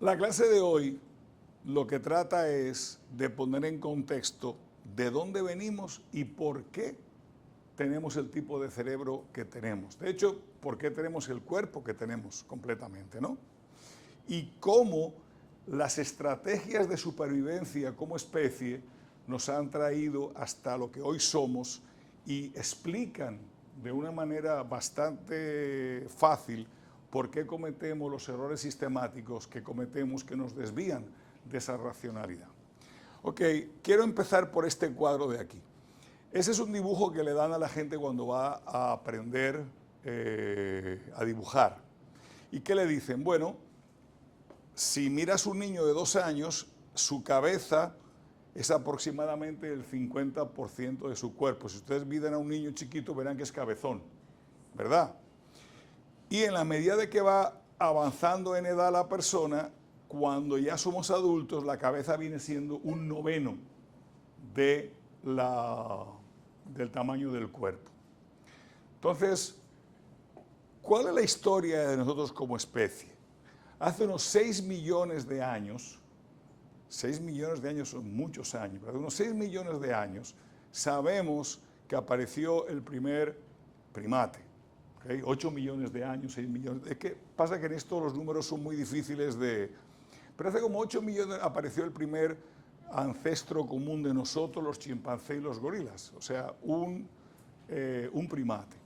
La clase de hoy lo que trata es de poner en contexto de dónde venimos y por qué tenemos el tipo de cerebro que tenemos. De hecho, por qué tenemos el cuerpo que tenemos completamente, ¿no? Y cómo las estrategias de supervivencia como especie nos han traído hasta lo que hoy somos y explican de una manera bastante fácil por qué cometemos los errores sistemáticos que cometemos que nos desvían de esa racionalidad. Ok, quiero empezar por este cuadro de aquí. Ese es un dibujo que le dan a la gente cuando va a aprender a dibujar. ¿Y qué le dicen? Bueno, si miras un niño de 2 años, su cabeza es aproximadamente el 50% de su cuerpo. Si ustedes miden a un niño chiquito, verán que es cabezón, ¿verdad? Y en la medida de que va avanzando en edad la persona, cuando ya somos adultos, la cabeza viene siendo un noveno del tamaño del cuerpo. Entonces, ¿cuál es la historia de nosotros como especie? Hace unos 6 millones de años, 6 millones de años son muchos años, pero hace unos 6 millones de años sabemos que apareció el primer primate. ¿Okay? 8 millones de años, 6 millones. Es que pasa que en esto los números son muy difíciles de... Pero hace como 8 millones apareció el primer ancestro común de nosotros, los chimpancés y los gorilas. O sea, un primate.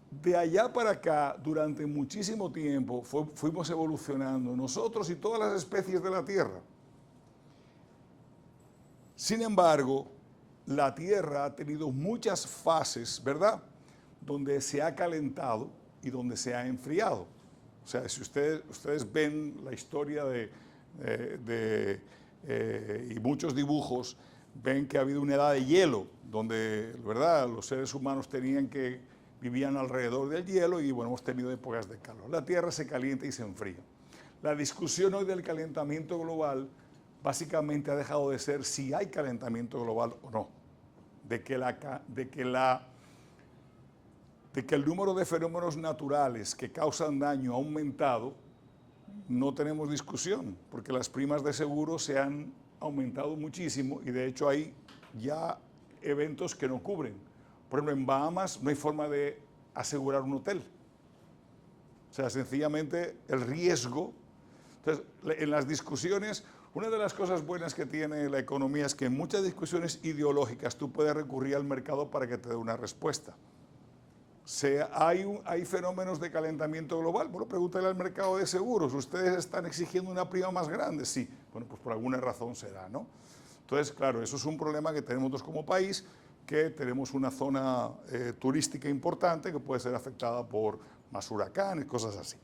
De allá para acá, durante muchísimo tiempo, fuimos evolucionando nosotros y todas las especies de la Tierra. Sin embargo, la Tierra ha tenido muchas fases, ¿verdad?, donde se ha calentado y donde se ha enfriado. O sea, si ustedes ven la historia y muchos dibujos, ven que ha habido una edad de hielo, donde, ¿verdad?, los seres humanos vivían alrededor del hielo y, bueno, hemos tenido épocas de calor. La Tierra se calienta y se enfría. La discusión hoy del calentamiento global básicamente ha dejado de ser si hay calentamiento global o no, de que el número de fenómenos naturales que causan daño ha aumentado. No tenemos discusión, porque las primas de seguro se han aumentado muchísimo y de hecho hay ya eventos que no cubren. Por ejemplo, en Bahamas no hay forma de asegurar un hotel. O sea, sencillamente el riesgo. Entonces, en las discusiones, una de las cosas buenas que tiene la economía es que en muchas discusiones ideológicas tú puedes recurrir al mercado para que te dé una respuesta. ¿Hay fenómenos de calentamiento global? Bueno, pregúntale al mercado de seguros. ¿Ustedes están exigiendo una prima más grande? Sí. Bueno, pues por alguna razón será, ¿no? Entonces, claro, eso es un problema que tenemos nosotros como país, que tenemos una zona turística importante que puede ser afectada por más huracanes, cosas así.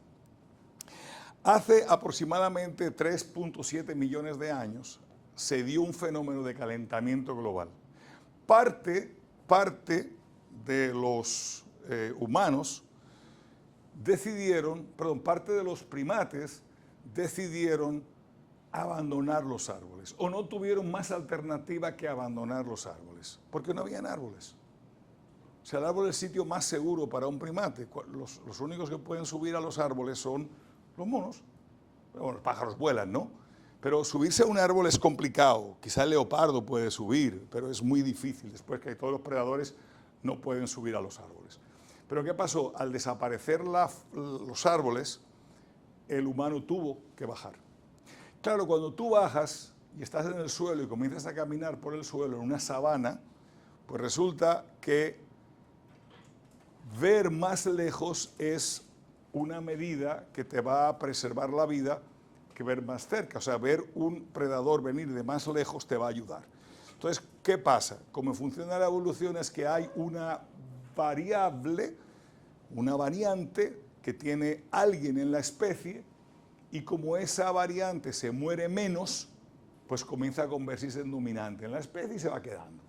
Hace aproximadamente 3.7 millones de años se dio un fenómeno de calentamiento global. Parte de los humanos parte de los primates decidieron abandonar los árboles, o no tuvieron más alternativa que abandonar los árboles, porque no habían árboles. O sea, el árbol es el sitio más seguro para un primate. Los únicos que pueden subir a los árboles son los monos. Bueno, los pájaros vuelan, ¿no? Pero subirse a un árbol es complicado. Quizá el leopardo puede subir, pero es muy difícil. Después que todos los predadores no pueden subir a los árboles. Pero ¿qué pasó? Al desaparecer los árboles, el humano tuvo que bajar. Claro, cuando tú bajas y estás en el suelo y comienzas a caminar por el suelo en una sabana, pues resulta que ver más lejos es una medida que te va a preservar la vida que ver más cerca. O sea, ver un predador venir de más lejos te va a ayudar. Entonces, ¿qué pasa? Como funciona la evolución es que hay una variable, una variante que tiene alguien en la especie, y como esa variante se muere menos, pues comienza a convertirse en dominante en la especie y se va quedando.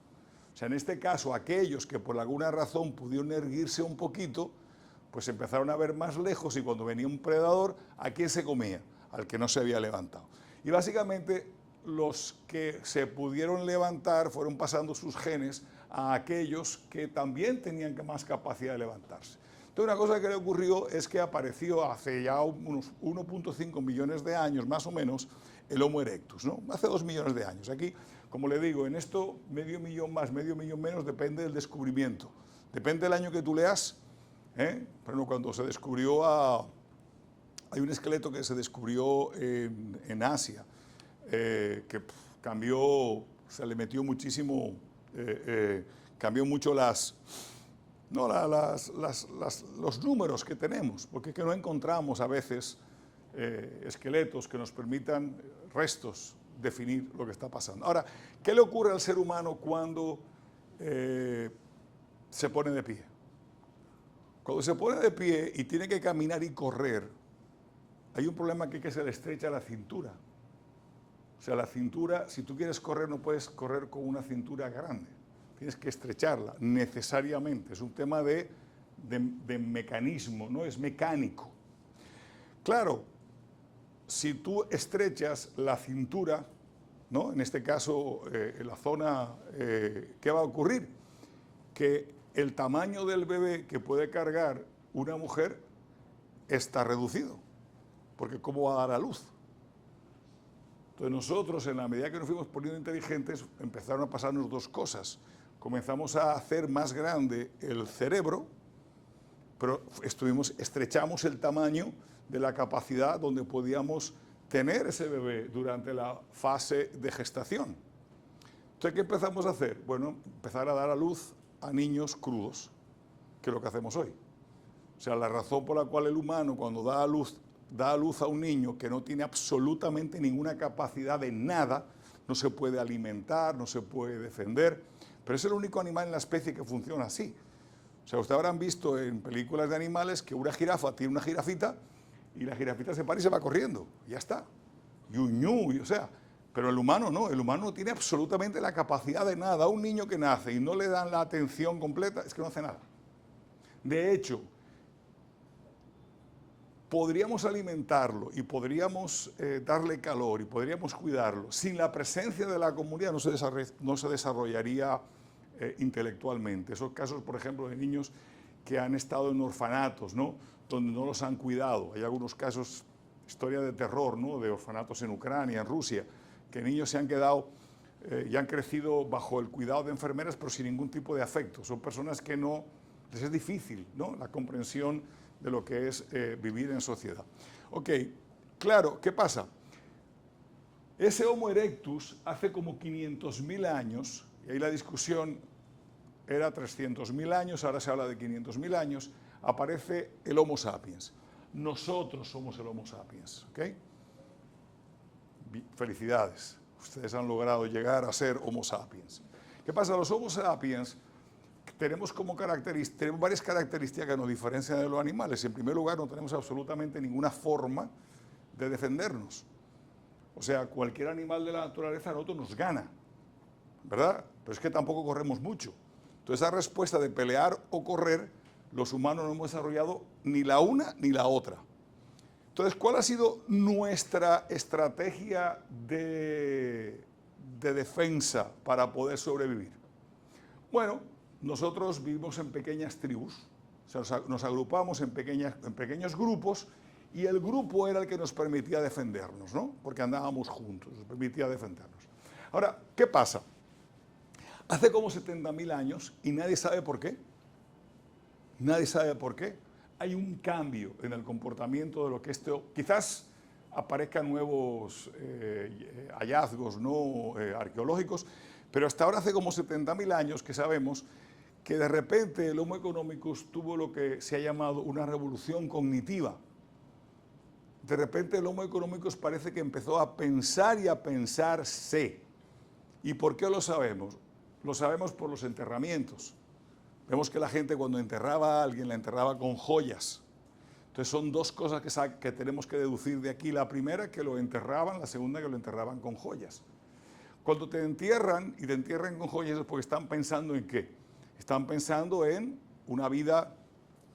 O sea, en este caso, aquellos que por alguna razón pudieron erguirse un poquito, pues empezaron a ver más lejos y cuando venía un predador, ¿a quién se comía? Al que no se había levantado. Y básicamente los que se pudieron levantar fueron pasando sus genes a aquellos que también tenían más capacidad de levantarse. Entonces, una cosa que le ocurrió es que apareció hace ya unos 1.5 millones de años, más o menos, el Homo erectus, ¿no? Hace 2 millones de años. Aquí, como le digo, en esto medio millón más, medio millón menos, depende del descubrimiento. Depende del año que tú leas. Por ejemplo, cuando se descubrió hay un esqueleto que se descubrió en Asia, que cambió, se le metió muchísimo, cambió mucho los números que tenemos, porque es que no encontramos a veces esqueletos que nos permitan, restos, definir lo que está pasando. Ahora, ¿qué le ocurre al ser humano cuando se pone de pie? Cuando se pone de pie y tiene que caminar y correr, hay un problema que se le estrecha la cintura. O sea, la cintura, si tú quieres correr, no puedes correr con una cintura grande. Tienes que estrecharla necesariamente. Es un tema de mecanismo, no es mecánico. Claro, si tú estrechas la cintura, ¿no? En este caso, en la zona, ¿qué va a ocurrir? Que el tamaño del bebé que puede cargar una mujer está reducido, porque ¿cómo va a dar a luz? Entonces nosotros, en la medida que nos fuimos poniendo inteligentes, empezaron a pasarnos dos cosas. Comenzamos a hacer más grande el cerebro, pero estrechamos el tamaño de la capacidad donde podíamos tener ese bebé durante la fase de gestación. Entonces, ¿qué empezamos a hacer? Bueno, empezar a dar a luz a niños crudos, que es lo que hacemos hoy. O sea, la razón por la cual el humano, cuando da a luz a un niño que no tiene absolutamente ninguna capacidad de nada, no se puede alimentar, no se puede defender, pero es el único animal en la especie que funciona así. O sea, ustedes habrán visto en películas de animales que una jirafa tiene una jirafita y la jirafita se para y se va corriendo, y ya está. O sea, pero el humano no, el humano no tiene absolutamente la capacidad de nada. A un niño que nace y no le dan la atención completa, es que no hace nada. De hecho, podríamos alimentarlo y podríamos darle calor y podríamos cuidarlo. Sin la presencia de la comunidad no se desarrollaría intelectualmente. Esos casos, por ejemplo, de niños que han estado en orfanatos, ¿no? Donde no los han cuidado. Hay algunos casos, historia de terror, ¿no? De orfanatos en Ucrania, en Rusia, que niños se han quedado y han crecido bajo el cuidado de enfermeras, pero sin ningún tipo de afecto. Son personas que no, les es difícil, ¿no? La comprensión de lo que es vivir en sociedad. Ok, claro, ¿qué pasa? Ese Homo erectus hace como 500.000 años, y ahí la discusión era 300.000 años, ahora se habla de 500.000 años, aparece el Homo sapiens. Nosotros somos el Homo sapiens, ¿ok? Felicidades, ustedes han logrado llegar a ser Homo sapiens. ¿Qué pasa? Los Homo sapiens tenemos varias características que nos diferencian de los animales. En primer lugar, no tenemos absolutamente ninguna forma de defendernos. O sea, cualquier animal de la naturaleza a nosotros nos gana, ¿verdad? Pero es que tampoco corremos mucho. Entonces, esa respuesta de pelear o correr, los humanos no hemos desarrollado ni la una ni la otra. Entonces, ¿cuál ha sido nuestra estrategia de defensa para poder sobrevivir? Bueno, nosotros vivimos en pequeñas tribus, o sea, nos agrupamos en pequeños grupos y el grupo era el que nos permitía defendernos, ¿no? Porque andábamos juntos, nos permitía defendernos. Ahora, ¿qué pasa? Hace como 70.000 años, y nadie sabe por qué, hay un cambio en el comportamiento de lo que quizás aparezcan nuevos hallazgos no arqueológicos, pero hasta ahora hace como 70.000 años que sabemos que de repente el Homo economicus tuvo lo que se ha llamado una revolución cognitiva. De repente el Homo economicus parece que empezó a pensar y a pensarse. ¿Y por qué lo sabemos? Lo sabemos por los enterramientos. Vemos que la gente cuando enterraba a alguien la enterraba con joyas. Entonces son dos cosas que tenemos que deducir de aquí. La primera, que lo enterraban, la segunda, que lo enterraban con joyas. Cuando te entierran y te entierran con joyas es porque están pensando en ¿qué? Están pensando en una vida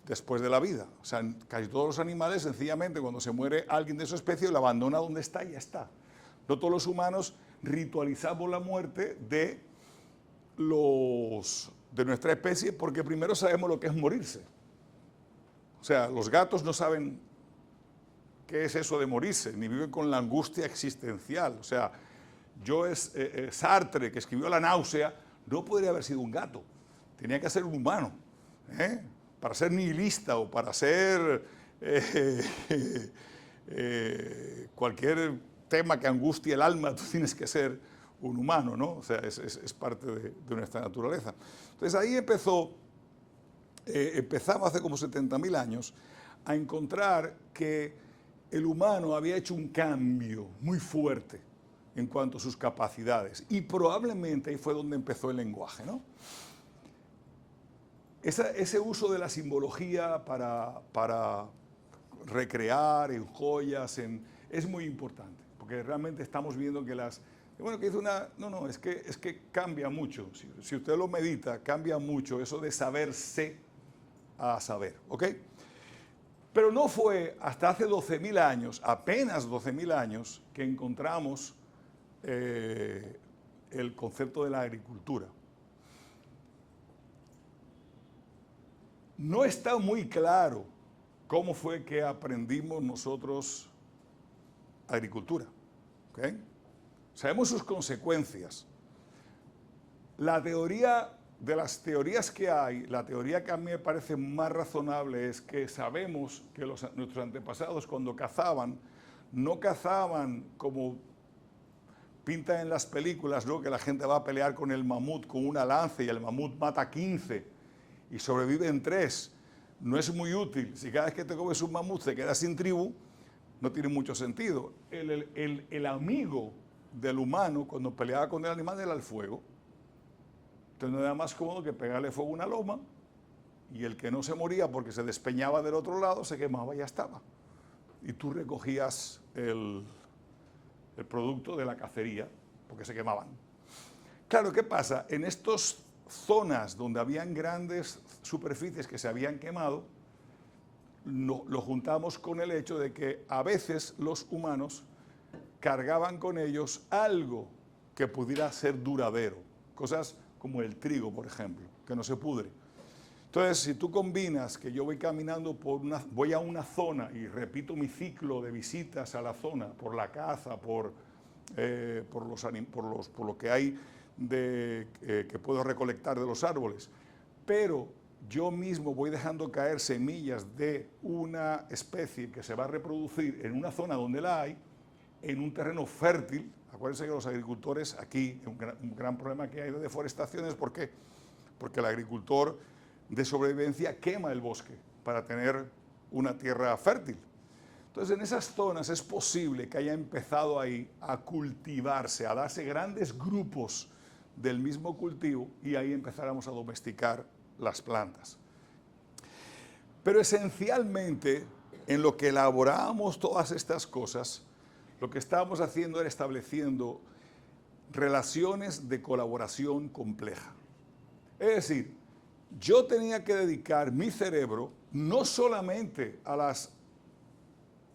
después de la vida. O sea, casi todos los animales, sencillamente, cuando se muere alguien de su especie, lo abandona donde está y ya está. No todos los humanos ritualizamos la muerte de nuestra especie porque primero sabemos lo que es morirse. O sea, los gatos no saben qué es eso de morirse, ni viven con la angustia existencial. O sea, Sartre, que escribió La náusea, no podría haber sido un gato, tenía que ser un humano. Para ser nihilista o para ser cualquier tema que angustie el alma, tú tienes que ser un humano, ¿no? O sea, es parte de nuestra naturaleza. Entonces ahí empezamos hace como 70.000 años a encontrar que el humano había hecho un cambio muy fuerte en cuanto a sus capacidades, y probablemente ahí fue donde empezó el lenguaje, ¿no? Ese uso de la simbología para recrear en joyas, es muy importante, porque realmente estamos viendo que bueno, que dice es que cambia mucho. Si usted lo medita, cambia mucho eso de saberse a saber, ¿ok? Pero no fue hasta hace 12.000 años, apenas 12.000 años, que encontramos el concepto de la agricultura. No está muy claro cómo fue que aprendimos nosotros agricultura, ¿ok? Sabemos sus consecuencias. La teoría de las teorías que hay, la teoría que a mí me parece más razonable es que sabemos que nuestros antepasados cuando cazaban, no cazaban como pintan en las películas, ¿no? Que la gente va a pelear con el mamut con una lanza y el mamut mata 15 y sobreviven 3. No es muy útil. Si cada vez que te comes un mamut te quedas sin tribu, no tiene mucho sentido. El amigo del humano, cuando peleaba con el animal, era el fuego. Entonces no era más cómodo que pegarle fuego a una loma, y el que no se moría porque se despeñaba del otro lado, se quemaba y ya estaba. Y tú recogías el producto de la cacería, porque se quemaban. Claro, ¿qué pasa? En estas zonas donde habían grandes superficies que se habían quemado, lo juntamos con el hecho de que a veces los humanos cargaban con ellos algo que pudiera ser duradero, cosas como el trigo, por ejemplo, que no se pudre. Entonces, si tú combinas que yo voy caminando voy a una zona y repito mi ciclo de visitas a la zona, por la caza, por lo que hay que puedo recolectar de los árboles, pero yo mismo voy dejando caer semillas de una especie que se va a reproducir en una zona donde la hay, en un terreno fértil. Acuérdense que los agricultores aquí, un gran problema que hay de deforestación es ¿por qué? Porque el agricultor de sobrevivencia quema el bosque para tener una tierra fértil. Entonces, en esas zonas es posible que haya empezado ahí a cultivarse, a darse grandes grupos del mismo cultivo, y ahí empezáramos a domesticar las plantas. Pero esencialmente, en lo que elaborábamos todas estas cosas, lo que estábamos haciendo era estableciendo relaciones de colaboración compleja. Es decir, yo tenía que dedicar mi cerebro no solamente a las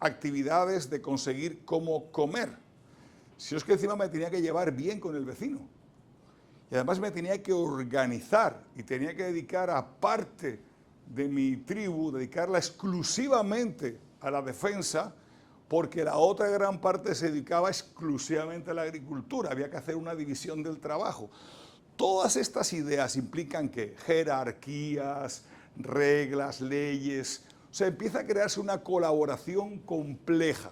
actividades de conseguir cómo comer, sino es que encima me tenía que llevar bien con el vecino. Y además me tenía que organizar y tenía que dedicar a parte de mi tribu, dedicarla exclusivamente a la defensa, porque la otra gran parte se dedicaba exclusivamente a la agricultura. Había que hacer una división del trabajo. Todas estas ideas implican que jerarquías, reglas, leyes. O sea, empieza a crearse una colaboración compleja.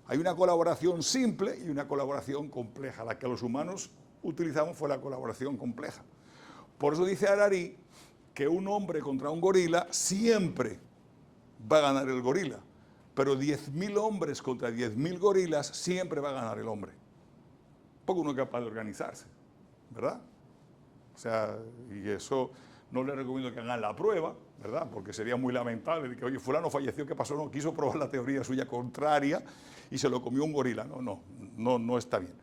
Hay una colaboración simple y una colaboración compleja. La que los humanos utilizamos fue la colaboración compleja. Por eso dice Harari que un hombre contra un gorila siempre va a ganar el gorila, pero 10.000 hombres contra 10.000 gorilas siempre va a ganar el hombre, porque uno es capaz de organizarse, ¿verdad? O sea, y eso no le recomiendo que hagan la prueba, ¿verdad? Porque sería muy lamentable que, oye, fulano falleció, ¿qué pasó? No, quiso probar la teoría suya contraria y se lo comió un gorila. No está bien.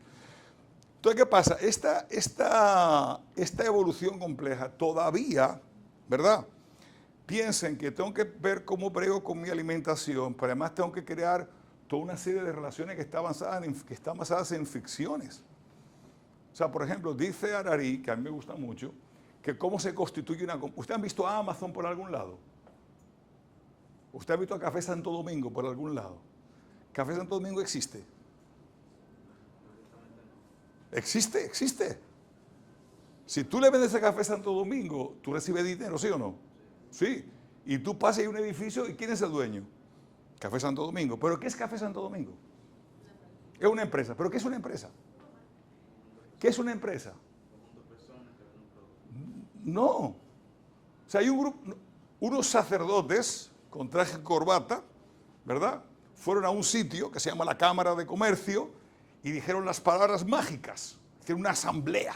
Entonces, ¿qué pasa? Esta evolución compleja todavía, ¿verdad? Piensen que tengo que ver cómo brego con mi alimentación, pero además tengo que crear toda una serie de relaciones que están basadas en ficciones. O sea, por ejemplo, dice Harari, que a mí me gusta mucho, que cómo se constituye una... ¿Ustedes han visto a Amazon por algún lado? ¿Usted ha visto a Café Santo Domingo por algún lado? ¿Café Santo Domingo existe? Existe, existe. Si tú le vendes a Café Santo Domingo, tú recibes dinero, ¿sí o no? Sí. Y tú pasas ahí un edificio, ¿y quién es el dueño? Café Santo Domingo. ¿Pero qué es Café Santo Domingo? Es una empresa. ¿Pero qué es una empresa? ¿Qué es una empresa? No. O sea, hay un grupo, unos sacerdotes con traje y corbata, ¿verdad? Fueron a un sitio que se llama la Cámara de Comercio y dijeron las palabras mágicas. Hicieron una asamblea.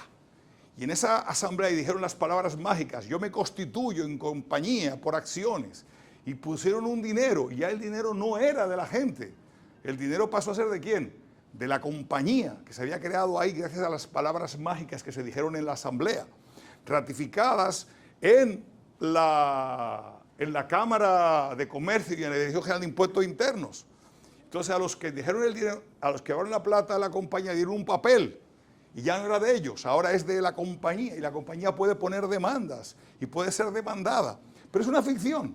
Y en esa asamblea dijeron las palabras mágicas: yo me constituyo en compañía por acciones. Y pusieron un dinero, y ya el dinero no era de la gente. El dinero pasó a ser ¿de quién? De la compañía que se había creado ahí gracias a las palabras mágicas que se dijeron en la asamblea, ratificadas en la Cámara de Comercio y en la Dirección General de Impuestos Internos. Entonces a los que dijeron el dinero, a los que llevaron la plata a la compañía, dieron un papel. Y ya no era de ellos, ahora es de la compañía, y la compañía puede poner demandas y puede ser demandada. Pero es una ficción.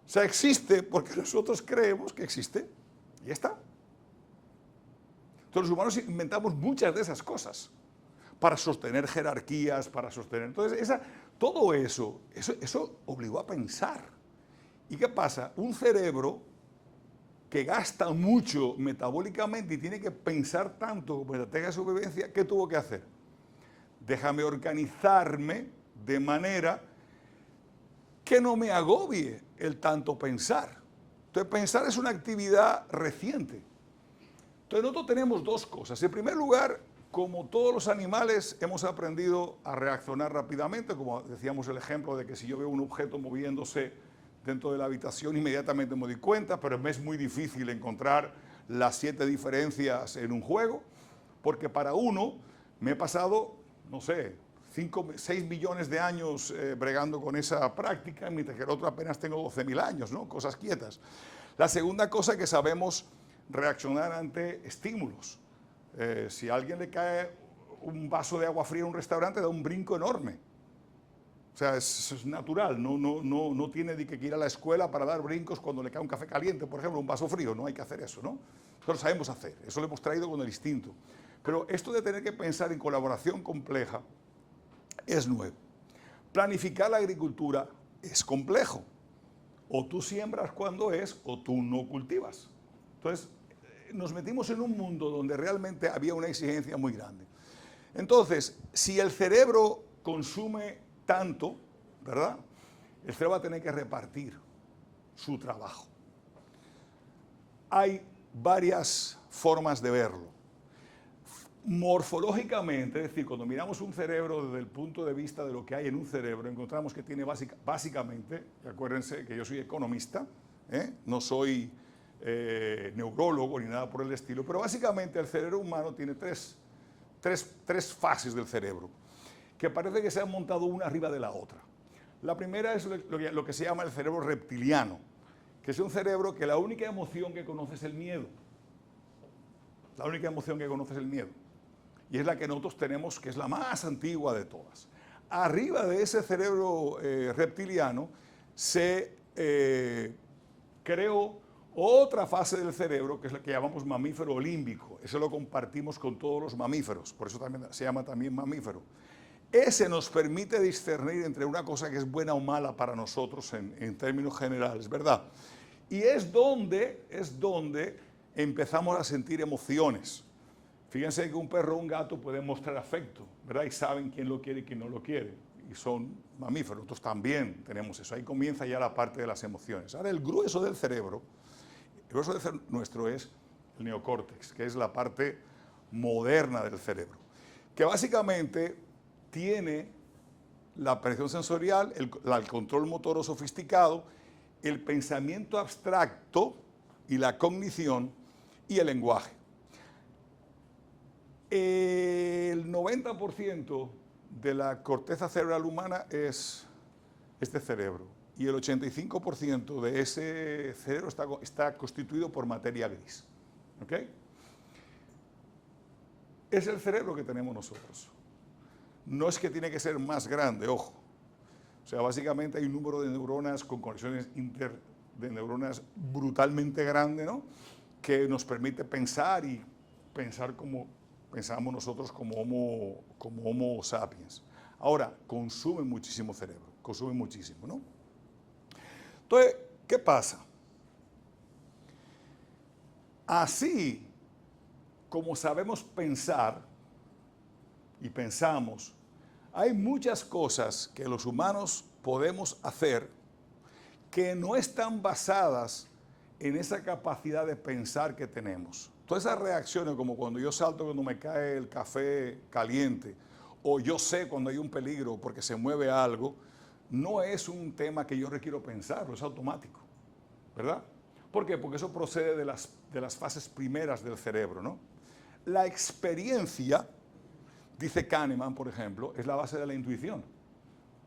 O sea, existe porque nosotros creemos que existe. Y ya está. Entonces los humanos inventamos muchas de esas cosas para sostener jerarquías, para sostener... Entonces todo eso obligó a pensar. ¿Y qué pasa? Un cerebro que gasta mucho metabólicamente y tiene que pensar tanto como estrategia de supervivencia, ¿qué tuvo que hacer? Déjame organizarme de manera que no me agobie el tanto pensar. Entonces, pensar es una actividad reciente. Entonces, nosotros tenemos dos cosas. En primer lugar, como todos los animales, hemos aprendido a reaccionar rápidamente, como decíamos el ejemplo de que si yo veo un objeto moviéndose dentro de la habitación, inmediatamente me doy cuenta, pero me es muy difícil encontrar las 7 diferencias en un juego, porque para uno me he pasado, no sé, 6 millones de años bregando con esa práctica, mientras que el otro apenas tengo 12.000 años, ¿no? Cosas quietas. La segunda cosa es que sabemos reaccionar ante estímulos. Si a alguien le cae un vaso de agua fría en un restaurante, da un brinco enorme. O sea, es natural, no tiene que ir a la escuela para dar brincos cuando le cae un café caliente, por ejemplo, un vaso frío, no hay que hacer eso, ¿no? Nosotros sabemos hacer, eso lo hemos traído con el instinto. Pero esto de tener que pensar en colaboración compleja es nuevo. Planificar la agricultura es complejo. O tú siembras cuando es, o tú no cultivas. Entonces, nos metimos en un mundo donde realmente había una exigencia muy grande. Entonces, si el cerebro consume tanto, ¿verdad? El cerebro va a tener que repartir su trabajo. Hay varias formas de verlo. Morfológicamente, es decir, cuando miramos un cerebro desde el punto de vista de lo que hay en un cerebro, encontramos que tiene básicamente, acuérdense que yo soy economista, no soy neurólogo ni nada por el estilo, pero básicamente el cerebro humano tiene tres fases del cerebro, que parece que se han montado una arriba de la otra. La primera es lo que se llama el cerebro reptiliano, que es un cerebro que la única emoción que conoce es el miedo. La única emoción que conoce es el miedo. Y es la que nosotros tenemos, que es la más antigua de todas. Arriba de ese cerebro reptiliano se creó otra fase del cerebro, que es la que llamamos mamífero límbico. Eso lo compartimos con todos los mamíferos, por eso también se llama también mamífero. Ese nos permite discernir entre una cosa que es buena o mala para nosotros en términos generales, ¿verdad? Y es donde empezamos a sentir emociones. Fíjense que un perro o un gato pueden mostrar afecto, ¿verdad? Y saben quién lo quiere y quién no lo quiere. Y son mamíferos, nosotros también tenemos eso. Ahí comienza ya la parte de las emociones. Ahora, el grueso del cerebro nuestro es el neocórtex, que es la parte moderna del cerebro, que básicamente tiene la percepción sensorial, el control motor sofisticado, el pensamiento abstracto y la cognición y el lenguaje. El 90% de la corteza cerebral humana es este cerebro y el 85% de ese cerebro está constituido por materia gris. ¿Ok? Es el cerebro que tenemos nosotros. No es que tiene que ser más grande, ojo. O sea, básicamente hay un número de neuronas con conexiones de neuronas brutalmente grande, ¿no? Que nos permite pensar y pensar como pensamos nosotros como homo sapiens. Ahora, consume muchísimo cerebro, consume muchísimo, ¿no? Entonces, ¿qué pasa? Así como sabemos pensar y pensamos, hay muchas cosas que los humanos podemos hacer que no están basadas en esa capacidad de pensar que tenemos. Todas esas reacciones, como cuando yo salto cuando me cae el café caliente, o yo sé cuando hay un peligro porque se mueve algo, no es un tema que yo requiero pensarlo, es automático, ¿verdad? ¿Por qué? Porque eso procede de las fases primeras del cerebro, ¿no? La experiencia, dice Kahneman, por ejemplo, es la base de la intuición.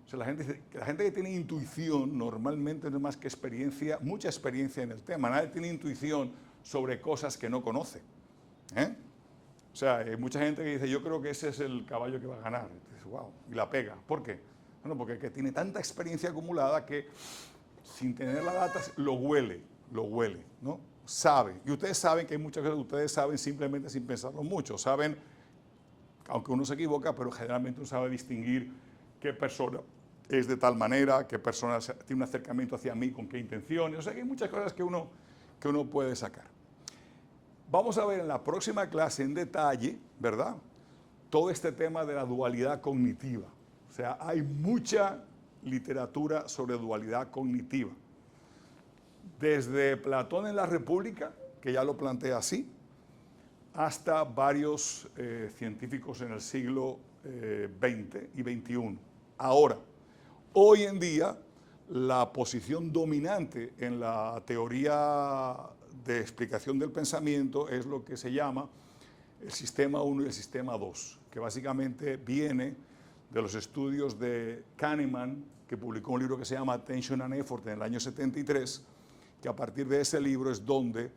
O sea, la gente que tiene intuición normalmente no es más que experiencia, mucha experiencia en el tema. Nadie tiene intuición sobre cosas que no conoce. ¿Eh? O sea, hay mucha gente que dice, yo creo que ese es el caballo que va a ganar. Y dices, wow, y la pega. ¿Por qué? Bueno, porque tiene tanta experiencia acumulada que sin tener la data lo huele, ¿no? Sabe. Y ustedes saben que hay muchas cosas que ustedes saben simplemente sin pensarlo mucho. Saben, aunque uno se equivoca, pero generalmente uno sabe distinguir qué persona es de tal manera, qué persona tiene un acercamiento hacia mí, con qué intenciones. O sea, que hay muchas cosas que uno puede sacar. Vamos a ver en la próxima clase en detalle, ¿verdad? Todo este tema de la dualidad cognitiva. O sea, hay mucha literatura sobre dualidad cognitiva. Desde Platón en la República, que ya lo plantea así, hasta varios científicos en el siglo XX y XXI. Ahora, hoy en día, la posición dominante en la teoría de explicación del pensamiento es lo que se llama el sistema 1 y el sistema 2, que básicamente viene de los estudios de Kahneman, que publicó un libro que se llama Attention and Effort en el año 73, que a partir de ese libro es donde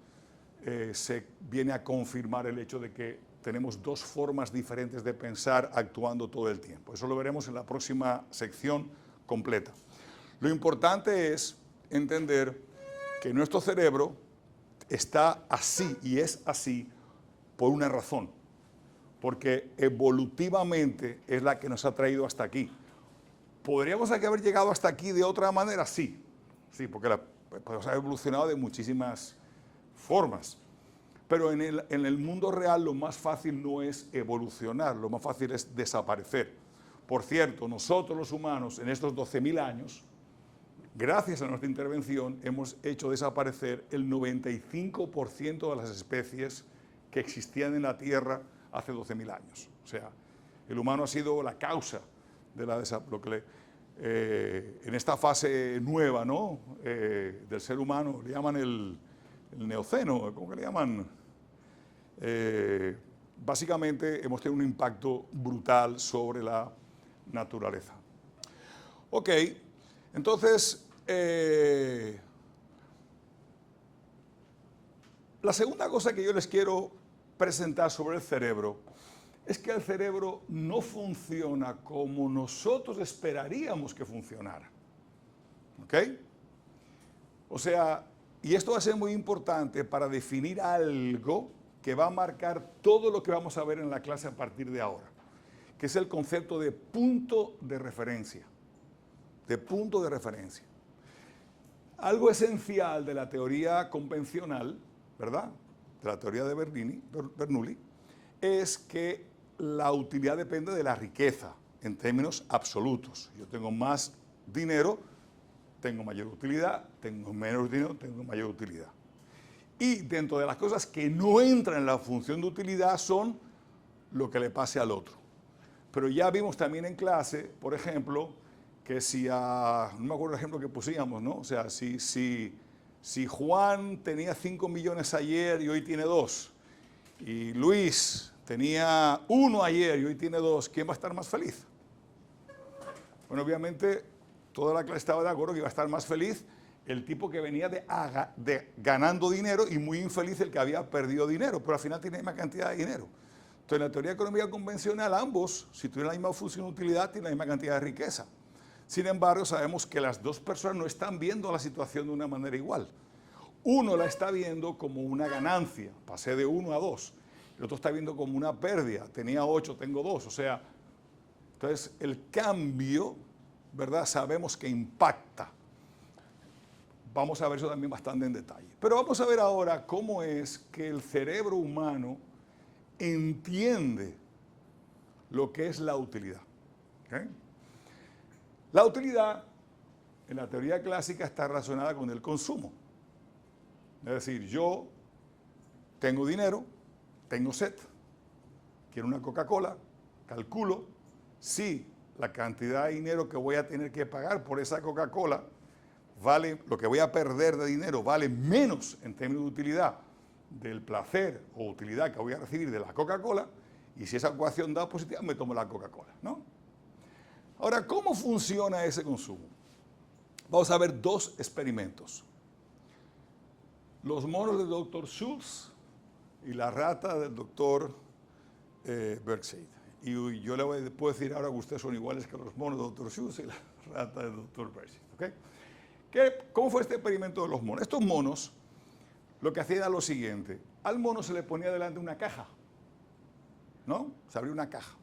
se viene a confirmar el hecho de que tenemos dos formas diferentes de pensar actuando todo el tiempo. Eso lo veremos en la próxima sección completa. Lo importante es entender que nuestro cerebro está así y es así por una razón, porque evolutivamente es la que nos ha traído hasta aquí. ¿Podríamos haber llegado hasta aquí de otra manera? Sí, porque podemos haber evolucionado de muchísimas formas. Pero en el mundo real lo más fácil no es evolucionar, lo más fácil es desaparecer. Por cierto, nosotros los humanos en estos 12.000 años, gracias a nuestra intervención, hemos hecho desaparecer el 95% de las especies que existían en la Tierra hace 12.000 años. O sea, el humano ha sido la causa de lo que en esta fase nueva, ¿no? Del ser humano, le llaman el neoceno, ¿cómo que le llaman? Básicamente hemos tenido un impacto brutal sobre la naturaleza. Ok, entonces, la segunda cosa que yo les quiero presentar sobre el cerebro es que el cerebro no funciona como nosotros esperaríamos que funcionara. ¿Ok? O sea, y esto va a ser muy importante para definir algo que va a marcar todo lo que vamos a ver en la clase a partir de ahora, que es el concepto de punto de referencia. De punto de referencia. Algo esencial de la teoría convencional, ¿verdad? De la teoría de Bernoulli, es que la utilidad depende de la riqueza en términos absolutos. Yo tengo más dinero, tengo mayor utilidad, tengo menos dinero, tengo mayor utilidad. Y dentro de las cosas que no entran en la función de utilidad son lo que le pase al otro. Pero ya vimos también en clase, por ejemplo, que si no me acuerdo el ejemplo que pusimos, ¿no? O sea, si Juan tenía 5 millones ayer y hoy tiene 2, y Luis tenía 1 ayer y hoy tiene 2, ¿quién va a estar más feliz? Bueno, obviamente toda la clase estaba de acuerdo que iba a estar más feliz el tipo que venía de ganando dinero y muy infeliz el que había perdido dinero, pero al final tiene la misma cantidad de dinero. Entonces, en la teoría económica convencional, ambos, si tuvieran la misma función de utilidad, tienen la misma cantidad de riqueza. Sin embargo, sabemos que las dos personas no están viendo la situación de una manera igual. Uno la está viendo como una ganancia, pasé de 1 a 2. El otro está viendo como una pérdida, tenía 8, tengo 2. O sea, entonces el cambio, ¿verdad? Sabemos que impacta. Vamos a ver eso también bastante en detalle. Pero vamos a ver ahora cómo es que el cerebro humano entiende lo que es la utilidad. ¿Okay? La utilidad, en la teoría clásica, está relacionada con el consumo. Es decir, yo tengo dinero, tengo sed, quiero una Coca-Cola, calculo si la cantidad de dinero que voy a tener que pagar por esa Coca-Cola vale, lo que voy a perder de dinero vale menos en términos de utilidad del placer o utilidad que voy a recibir de la Coca-Cola, y si esa ecuación da positiva, me tomo la Coca-Cola, ¿no? Ahora, ¿cómo funciona ese consumo? Vamos a ver dos experimentos. Los monos del Dr. Schultz y la rata del Dr. Berkshire. Y yo le puedo decir ahora que ustedes son iguales que los monos del Dr. Schultz y la rata del Dr. Berkshire. ¿Okay? ¿Cómo fue este experimento de los monos? Estos monos lo que hacían era lo siguiente. Al mono se le ponía delante una caja, ¿no? Se abría una caja.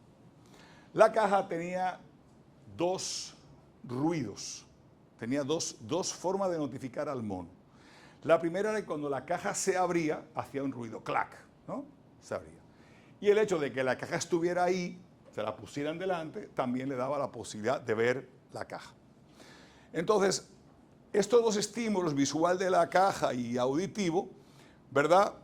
La caja tenía dos ruidos, tenía dos formas de notificar al mono. La primera era que cuando la caja se abría, hacía un ruido, clac, ¿no? Se abría. Y el hecho de que la caja estuviera ahí, se la pusieran delante, también le daba la posibilidad de ver la caja. Entonces, estos dos estímulos, visual de la caja y auditivo, ¿verdad?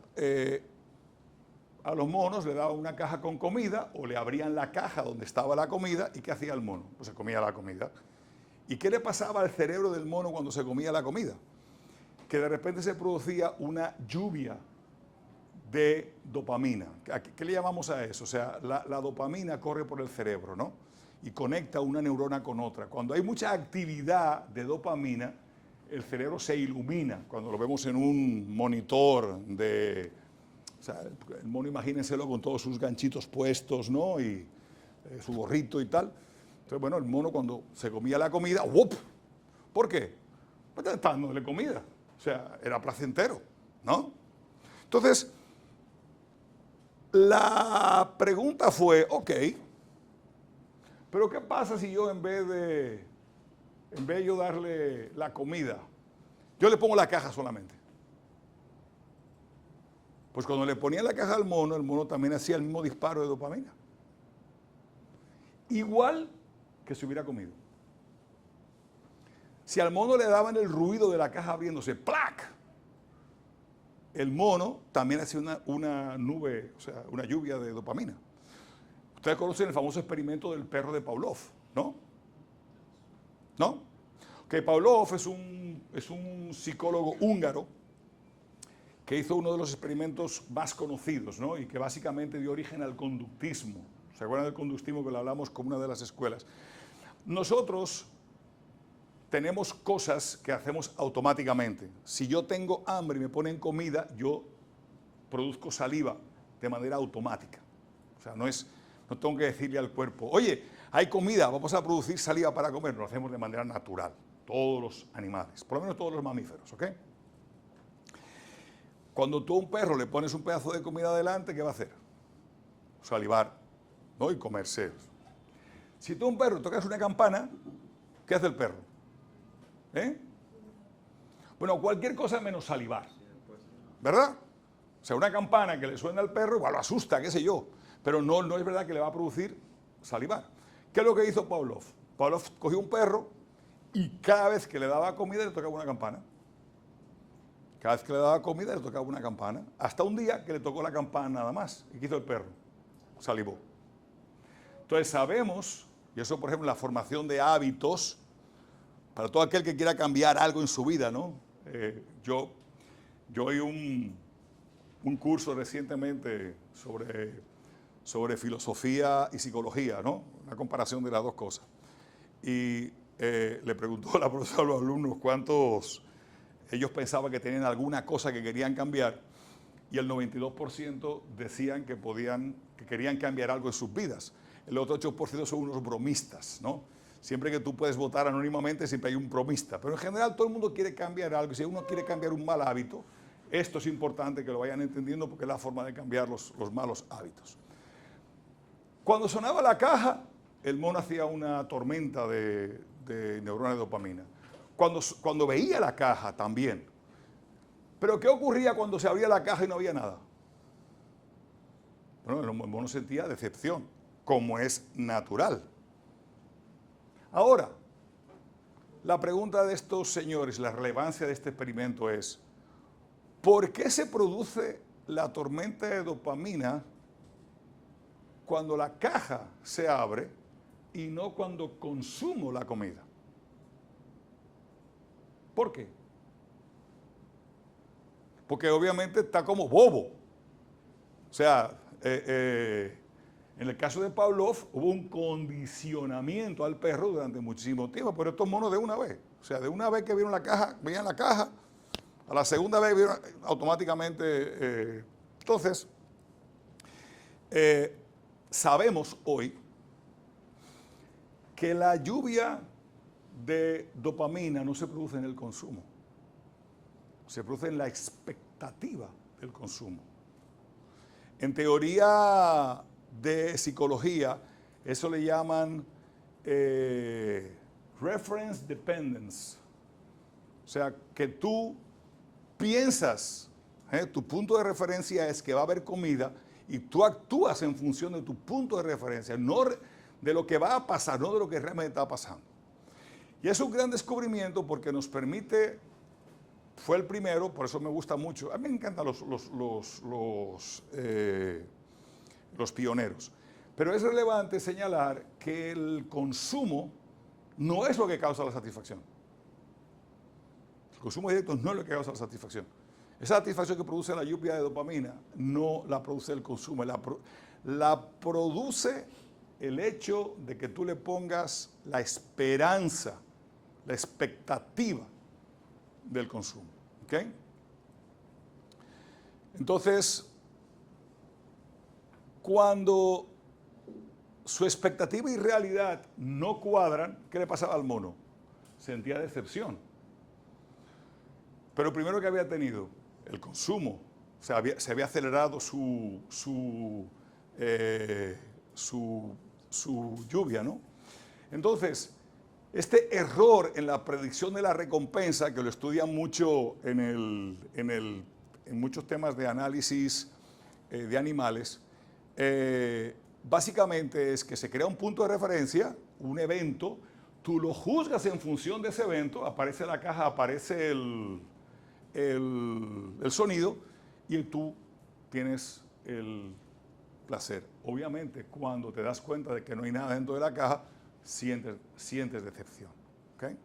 A los monos le daban una caja con comida o le abrían la caja donde estaba la comida, y ¿qué hacía el mono? Pues se comía la comida. ¿Y qué le pasaba al cerebro del mono cuando se comía la comida? Que de repente se producía una lluvia de dopamina. ¿Qué le llamamos a eso? O sea, la dopamina corre por el cerebro, ¿no? Y conecta una neurona con otra. Cuando hay mucha actividad de dopamina, el cerebro se ilumina. Cuando lo vemos en un monitor de... O sea, el mono, imagínenselo con todos sus ganchitos puestos, ¿no? Y su gorrito y tal. Entonces, bueno, el mono cuando se comía la comida, ¡wop! ¿Por qué? Pues estaba dándole comida. O sea, era placentero, ¿no? Entonces, la pregunta fue, ok, pero ¿qué pasa si yo en vez de yo darle la comida, yo le pongo la caja solamente? Pues cuando le ponía la caja al mono, el mono también hacía el mismo disparo de dopamina. Igual que si hubiera comido. Si al mono le daban el ruido de la caja abriéndose, ¡plac!, el mono también hacía una nube, o sea, una lluvia de dopamina. Ustedes conocen el famoso experimento del perro de Pavlov, ¿no? ¿No? Que Pavlov es un psicólogo húngaro que hizo uno de los experimentos más conocidos, ¿no? Y que básicamente dio origen al conductismo. ¿Se acuerdan del conductismo, que lo hablamos como una de las escuelas? Nosotros tenemos cosas que hacemos automáticamente. Si yo tengo hambre y me ponen comida, yo produzco saliva de manera automática. O sea, no tengo que decirle al cuerpo, oye, hay comida, vamos a producir saliva para comer. Lo hacemos de manera natural, todos los animales, por lo menos todos los mamíferos, ¿ok? Cuando tú a un perro le pones un pedazo de comida adelante, ¿qué va a hacer? Salivar, ¿no? Y comerse. Si tú a un perro tocas una campana, ¿qué hace el perro? Bueno, cualquier cosa menos salivar, ¿verdad? O sea, una campana que le suena al perro, igual lo asusta, qué sé yo, pero no es verdad que le va a producir salivar. ¿Qué es lo que hizo Pavlov? Pavlov cogió un perro y cada vez que le daba comida le tocaba una campana. Cada vez que le daba comida le tocaba una campana. Hasta un día que le tocó la campana nada más. ¿Y qué hizo el perro? Salivó. Entonces sabemos, y eso por ejemplo en la formación de hábitos, para todo aquel que quiera cambiar algo en su vida, ¿no? Yo oí un curso recientemente sobre filosofía y psicología, ¿no? Una comparación de las dos cosas. Y le preguntó la profesora a los alumnos cuántos ellos pensaban que tenían alguna cosa que querían cambiar, y el 92% decían que querían cambiar algo en sus vidas. El otro 8% son unos bromistas, ¿no? Siempre que tú puedes votar anónimamente, siempre hay un bromista. Pero en general todo el mundo quiere cambiar algo. Si uno quiere cambiar un mal hábito, esto es importante que lo vayan entendiendo porque es la forma de cambiar los malos hábitos. Cuando sonaba la caja, el mono hacía una tormenta de neuronas de dopamina. Cuando veía la caja también. Pero ¿qué ocurría cuando se abría la caja y no había nada? Bueno, el mono sentía decepción, como es natural. Ahora, la pregunta de estos señores, la relevancia de este experimento es, ¿por qué se produce la tormenta de dopamina cuando la caja se abre y no cuando consumo la comida? ¿Por qué? Porque obviamente está como bobo. O sea, en el caso de Pavlov hubo un condicionamiento al perro durante muchísimo tiempo, pero estos monos de una vez. O sea, de una vez que vieron la caja, veían la caja, a la segunda vez vieron automáticamente. Entonces, sabemos hoy que la lluvia de dopamina no se produce en el consumo, se produce en la expectativa del consumo. En teoría de psicología, eso le llaman reference dependence. O sea, que tú piensas, tu punto de referencia es que va a haber comida y tú actúas en función de tu punto de referencia, no de lo que va a pasar, no de lo que realmente está pasando. Y es un gran descubrimiento porque nos permite, fue el primero, por eso me gusta mucho, a mí me encantan los pioneros, pero es relevante señalar que el consumo no es lo que causa la satisfacción. El consumo directo no es lo que causa la satisfacción. Esa satisfacción que produce la lluvia de dopamina no la produce el consumo, la produce el hecho de que tú le pongas la esperanza, la expectativa del consumo. ¿Ok? Entonces, cuando su expectativa y realidad no cuadran, ¿qué le pasaba al mono? Sentía decepción. Pero primero que había tenido el consumo, o sea, se había acelerado su lluvia, ¿no? Entonces, este error en la predicción de la recompensa, que lo estudian mucho en muchos temas de análisis de animales, básicamente es que se crea un punto de referencia, un evento, tú lo juzgas en función de ese evento, aparece la caja, aparece el sonido y tú tienes el placer. Obviamente, cuando te das cuenta de que no hay nada dentro de la caja, sientes decepción. ¿Okay?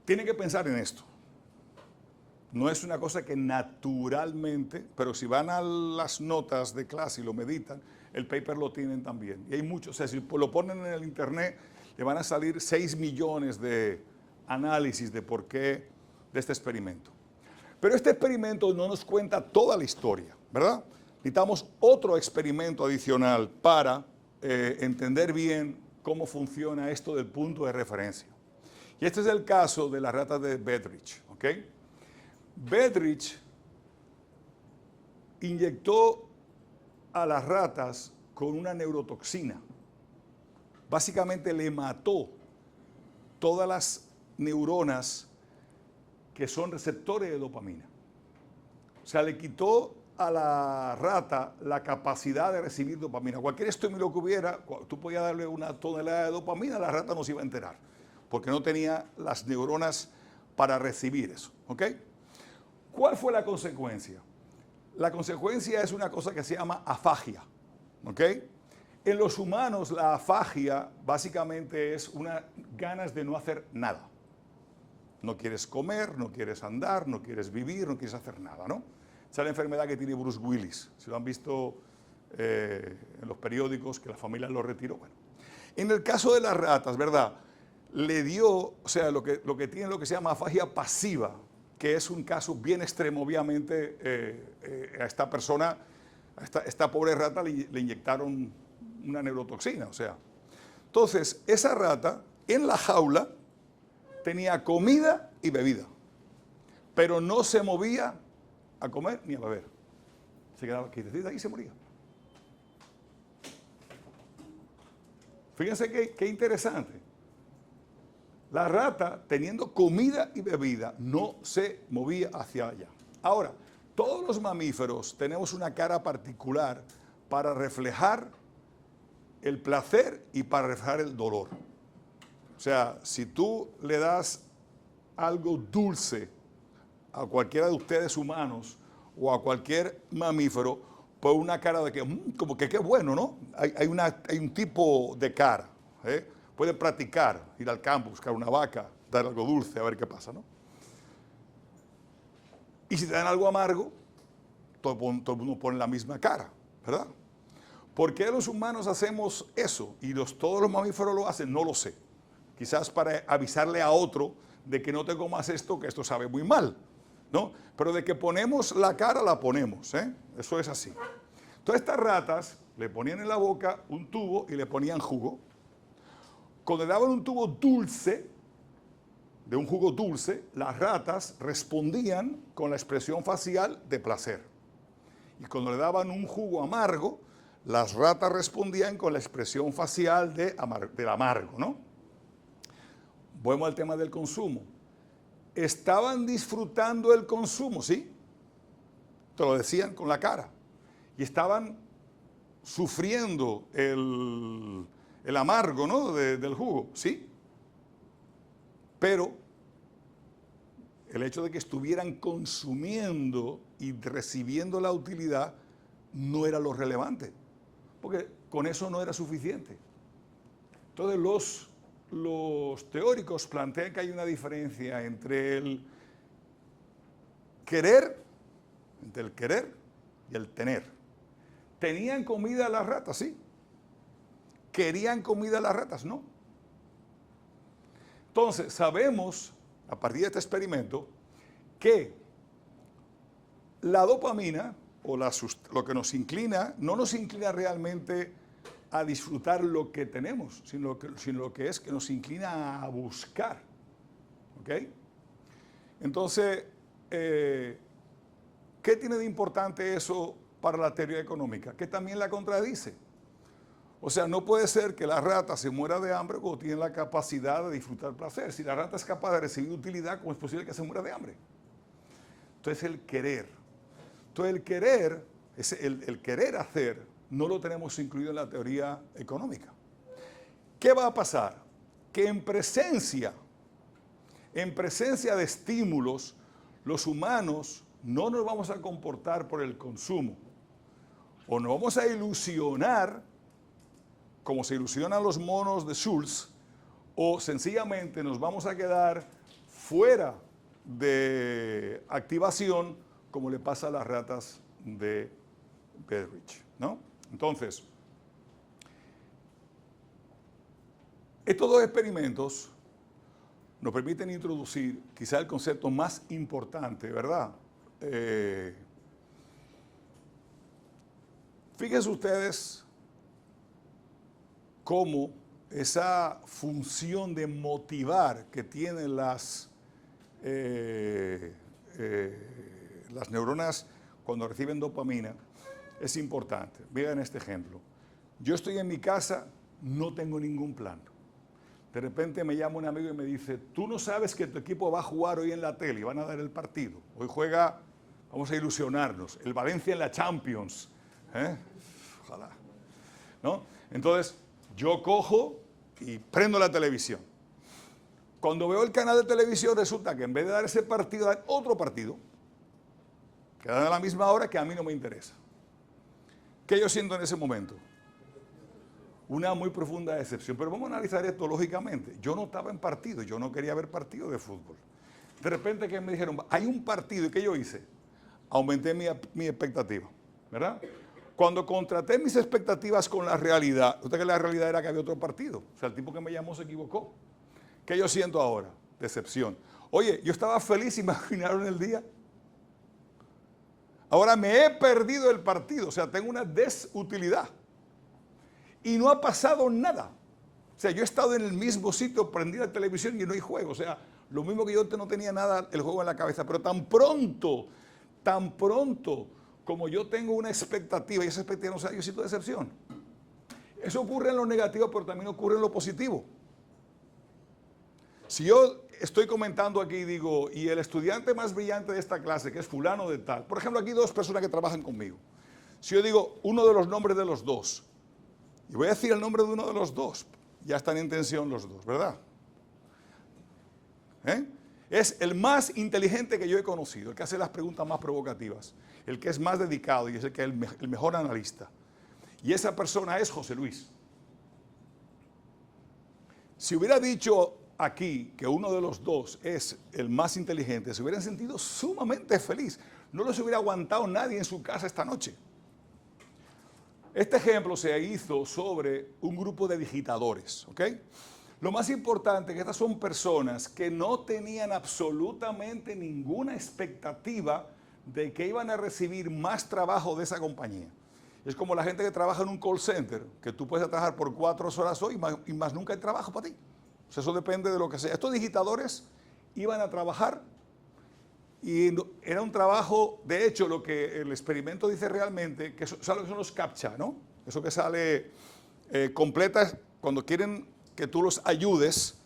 Tienen que pensar en esto. No es una cosa que naturalmente, pero si van a las notas de clase y lo meditan, el paper lo tienen también. Y hay muchos, o sea, si lo ponen en el internet, le van a salir 6 millones de análisis de por qué de este experimento. Pero este experimento no nos cuenta toda la historia, ¿verdad? Necesitamos otro experimento adicional para entender bien cómo funciona esto del punto de referencia. Y este es el caso de las ratas de Bedrich, ¿ok? Bedrich inyectó a las ratas con una neurotoxina. Básicamente le mató todas las neuronas que son receptores de dopamina. O sea, le quitó a la rata la capacidad de recibir dopamina. Cualquier estímulo que hubiera, tú podías darle una tonelada de dopamina, la rata no se iba a enterar, porque no tenía las neuronas para recibir eso. ¿Ok? ¿Cuál fue la consecuencia? La consecuencia es una cosa que se llama afagia. ¿Ok? En los humanos la afagia básicamente es unas ganas de no hacer nada. No quieres comer, no quieres andar, no quieres vivir, no quieres hacer nada, ¿no? Esa es la enfermedad que tiene Bruce Willis. Si lo han visto en los periódicos, que la familia lo retiró. Bueno, en el caso de las ratas, ¿verdad? Le dio, o sea, lo que tiene lo que se llama afagia pasiva, que es un caso bien extremo, obviamente, a esta persona, a esta pobre rata le inyectaron una neurotoxina, o sea. Entonces, esa rata en la jaula tenía comida y bebida, pero no se movía a comer ni a beber. Se quedaba quietecita y se moría. Fíjense qué interesante. La rata, teniendo comida y bebida, no se movía hacia allá. Ahora, todos los mamíferos tenemos una cara particular para reflejar el placer y para reflejar el dolor. O sea, si tú le das algo dulce a cualquiera de ustedes humanos o a cualquier mamífero, pues una cara de que, como que qué bueno, ¿no? Hay un tipo de cara. Pueden practicar, ir al campo, buscar una vaca, dar algo dulce, a ver qué pasa, ¿no? Y si te dan algo amargo, todo el mundo pone la misma cara, ¿verdad? ¿Por qué los humanos hacemos eso y todos los mamíferos lo hacen? No lo sé. Quizás para avisarle a otro de que no te comas esto, que esto sabe muy mal, ¿no? Pero de que ponemos la cara, la ponemos, ¿eh? Eso es así. Entonces estas ratas le ponían en la boca un tubo y le ponían jugo. Cuando le daban un tubo dulce, de un jugo dulce, las ratas respondían con la expresión facial de placer. Y cuando le daban un jugo amargo, las ratas respondían con la expresión facial del amargo, ¿no? Volvemos al tema del consumo. Estaban disfrutando el consumo, ¿sí? Te lo decían con la cara. Y estaban sufriendo el amargo, ¿no? Del jugo, ¿sí? Pero el hecho de que estuvieran consumiendo y recibiendo la utilidad no era lo relevante, porque con eso no era suficiente. Entonces los teóricos plantean que hay una diferencia entre el querer y el tener. ¿Tenían comida las ratas? Sí. ¿Querían comida las ratas? No. Entonces, sabemos, a partir de este experimento, que la dopamina, o lo que nos inclina, no nos inclina realmente a disfrutar lo que tenemos, sino lo que es que nos inclina a buscar. ¿Ok? Entonces, ¿qué tiene de importante eso para la teoría económica? Que también la contradice. O sea, no puede ser que la rata se muera de hambre cuando tiene la capacidad de disfrutar placer. Si la rata es capaz de recibir utilidad, ¿cómo es posible que se muera de hambre? Entonces el querer. Entonces el querer hacer, no lo tenemos incluido en la teoría económica. ¿Qué va a pasar? Que en presencia de estímulos, los humanos no nos vamos a comportar por el consumo. O nos vamos a ilusionar, como se ilusionan los monos de Schultz, o sencillamente nos vamos a quedar fuera de activación, como le pasa a las ratas de Bedrich, ¿no? Entonces, estos dos experimentos nos permiten introducir quizá el concepto más importante, ¿verdad? Fíjense ustedes cómo esa función de motivar que tienen las neuronas cuando reciben dopamina es importante. Vean este ejemplo. Yo estoy en mi casa, no tengo ningún plan. De repente me llama un amigo y me dice, tú no sabes que tu equipo va a jugar hoy en la tele y van a dar el partido. Hoy juega, vamos a ilusionarnos, el Valencia en la Champions. Ojalá. ¿No? Entonces, yo cojo y prendo la televisión. Cuando veo el canal de televisión, resulta que en vez de dar ese partido, dan otro partido, que dan a la misma hora, que a mí no me interesa. ¿Qué yo siento en ese momento? Una muy profunda decepción. Pero vamos a analizar esto lógicamente. Yo no estaba en partido, yo no quería ver partido de fútbol. De repente que me dijeron, hay un partido, ¿y qué yo hice? Aumenté mi expectativa, ¿verdad? Cuando contraté mis expectativas con la realidad, usted que la realidad era que había otro partido. O sea, el tipo que me llamó se equivocó. ¿Qué yo siento ahora? Decepción. Oye, yo estaba feliz, imaginaron el día. Ahora me he perdido el partido, o sea, tengo una desutilidad. y no ha pasado nada. O sea, yo he estado en el mismo sitio, prendí la televisión y no hay juego. O sea, lo mismo que yo no tenía nada el juego en la cabeza, pero tan pronto como yo tengo una expectativa y esa expectativa no sea, yo siento decepción. Eso ocurre en lo negativo, pero también ocurre en lo positivo. Si yo estoy comentando aquí y digo, y el estudiante más brillante de esta clase, que es fulano de tal, por ejemplo, aquí dos personas que trabajan conmigo. Si yo digo uno de los nombres de los dos, y voy a decir el nombre de uno de los dos, ya están en tensión los dos, ¿verdad? Es el más inteligente que yo he conocido, el que hace las preguntas más provocativas, el que es más dedicado y es el que es el mejor analista. Y esa persona es José Luis. Si hubiera dicho aquí que uno de los dos es el más inteligente, se hubieran sentido sumamente feliz. No los hubiera aguantado nadie en su casa esta noche. Este ejemplo se hizo sobre un grupo de digitadores, ¿ok? Lo más importante es que estas son personas que no tenían absolutamente ninguna expectativa de que iban a recibir más trabajo de esa compañía. Es como la gente que trabaja en un call center, que tú puedes trabajar por 4 horas hoy y más nunca hay trabajo para ti. O sea, eso depende de lo que sea. Estos digitadores iban a trabajar y era un trabajo, de hecho, lo que el experimento dice realmente, que son los CAPTCHA, ¿no? Eso que sale completas, cuando quieren que tú los ayudes,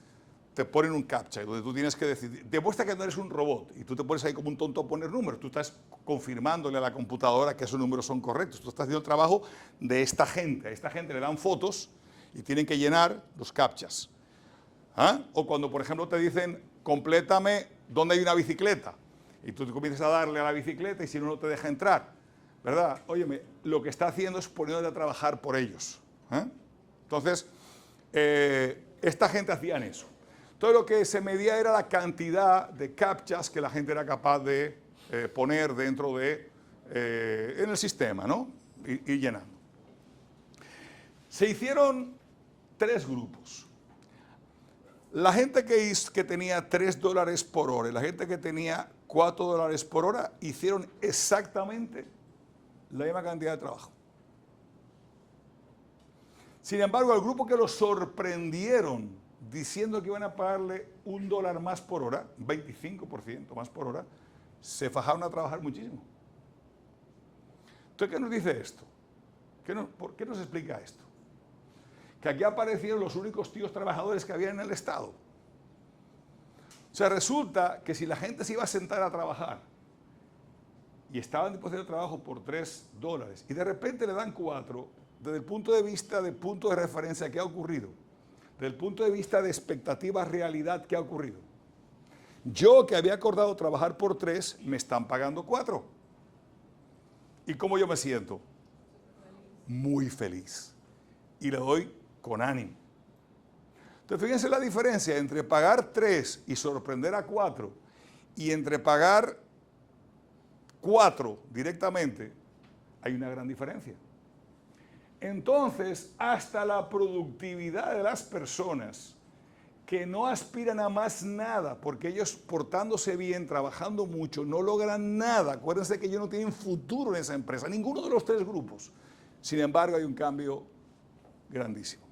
te ponen un CAPTCHA, donde tú tienes que decidir, demuestra que no eres un robot, y tú te pones ahí como un tonto a poner números, tú estás confirmándole a la computadora que esos números son correctos, tú estás haciendo el trabajo de esta gente, a esta gente le dan fotos y tienen que llenar los CAPTCHAs. ¿Ah? O cuando, por ejemplo, te dicen, complétame dónde hay una bicicleta, y tú comienzas a darle a la bicicleta y si no te deja entrar, ¿verdad? Óyeme, lo que está haciendo es poniéndote a trabajar por ellos. Entonces, esta gente hacían eso. Todo lo que se medía era la cantidad de CAPTCHAs que la gente era capaz de poner dentro de, en el sistema, ¿no? Y llenando. Se hicieron 3 grupos. La gente que tenía $3 por hora y la gente que tenía $4 por hora hicieron exactamente la misma cantidad de trabajo. Sin embargo, al grupo que los sorprendieron diciendo que iban a pagarle $1 más por hora, 25% más por hora, se fajaron a trabajar muchísimo. Entonces, ¿qué nos dice esto? ¿Por qué nos explica esto? Que aquí aparecieron los únicos tíos trabajadores que había en el Estado. O sea, resulta que si la gente se iba a sentar a trabajar y estaban dispuestos a trabajo por $3 y de repente le dan 4, desde el punto de vista de punto de referencia, ¿qué ha ocurrido? Desde el punto de vista de expectativa realidad, ¿qué ha ocurrido? Yo que había acordado trabajar por 3, me están pagando 4. ¿Y cómo yo me siento? Muy feliz. Y le doy con ánimo. Entonces, fíjense la diferencia entre pagar 3 y sorprender a 4 y entre pagar 4 directamente, hay una gran diferencia. Entonces, hasta la productividad de las personas que no aspiran a más nada, porque ellos portándose bien, trabajando mucho, no logran nada. Acuérdense que ellos no tienen futuro en esa empresa, ninguno de los 3 grupos. Sin embargo, hay un cambio grandísimo.